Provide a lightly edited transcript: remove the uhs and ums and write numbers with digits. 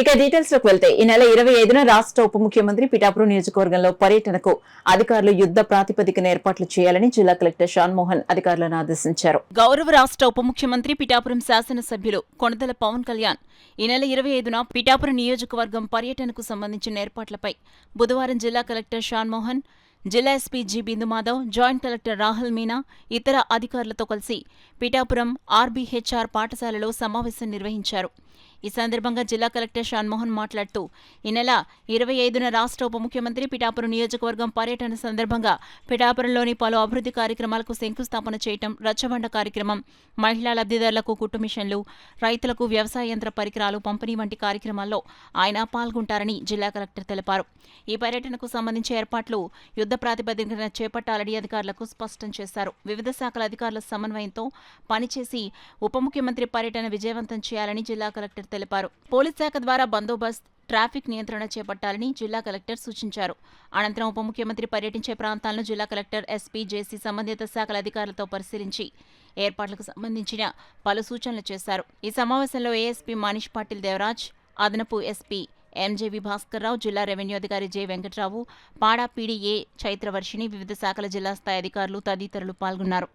ఇక డీటెయిల్స్ లోకి వెళ్తే ఈ నెల 25న రాష్ట్ర ఉప ముఖ్యమంత్రి పిఠాపురం నియోజకవర్గంలో పర్యటనకు అధికారులు యుద్ధ ప్రాతిపదికన ఏర్పాట్లు చేయాలని జిల్లా కలెక్టర్ షాన్ మోహన్ అధికారులను ఆదేశించారు. గౌరవ రాష్ట్ర ఉప ముఖ్యమంత్రి పిఠాపురం శాసనసభ్యులు కొణిదెల పవన్ కళ్యాణ్ ఈ నెల 25న పిఠాపురం నియోజకవర్గం పర్యటనకు సంబంధించిన ఏర్పాట్లపై బుధవారం జిల్లా కలెక్టర్ షాన్ మోహన్, జిల్లా SP G Bindu Madhav, joint collector Rahul Meena ఇతర అధికారులతో కలిసి పిఠాపురం ఆర్బీహెచ్ఆర్ పాఠశాలలో సమావేశం నిర్వహించారు. ఈ సందర్భంగా జిల్లా కలెక్టర్ షాన్మోహన్ మాట్లాడుతూ ఈ నెల 25న రాష్ట్ర ఉప ముఖ్యమంత్రి పిఠాపురం నియోజకవర్గం పర్యటన సందర్భంగా పిఠాపురంలోని పలు అభివృద్ధి కార్యక్రమాలకు శంకుస్థాపన చేయటం, రచ్చబండ కార్యక్రమం, మహిళా లబ్ధిదారులకు కుట్టు మిషన్లు, రైతులకు వ్యవసాయ యంత్ర పరికరాలు పంపిణీ వంటి కార్యక్రమాల్లో ఆయన పాల్గొంటారని జిల్లా కలెక్టర్ తెలిపారు. ఈ పర్యటనకు సంబంధించి ఏర్పాట్లు యుద్ధ ప్రాతిపదికన చేపట్టాలని అధికారులకు స్పష్టం చేశారు. వివిధ శాఖల అధికారుల సమన్వయంతో పనిచేసి ఉప ముఖ్యమంత్రి పర్యటన విజయవంతం చేయాలని జిల్లా కలెక్టర్ తెలిపారు. పోలీస్ శాఖ ద్వారా బందోబస్తు, ట్రాఫిక్ నియంత్రణ చేపట్టాలని జిల్లా కలెక్టర్ సూచించారు. అనంతరం ఉప ముఖ్యమంత్రి పర్యటించే ప్రాంతాలను జిల్లా కలెక్టర్, ఎస్పీ, జేసీ సంబంధిత శాఖల అధికారులతో పరిశీలించి ఏర్పాట్లకు సంబంధించిన పలు సూచనలు చేశారు. ఈ సమావేశంలో ఏఎస్పీ మనీష్ పాటిల్ దేవరాజ్, అదనపు ఎస్పీ ఎంజేవి భాస్కర్రావు, జిల్లా రెవెన్యూ అధికారి జె వెంకట్రావు, పాడా పీడీఏ చైత్రవర్షిణి, వివిధ శాఖల జిల్లా స్థాయి అధికారులు తదితరులు పాల్గొన్నారు.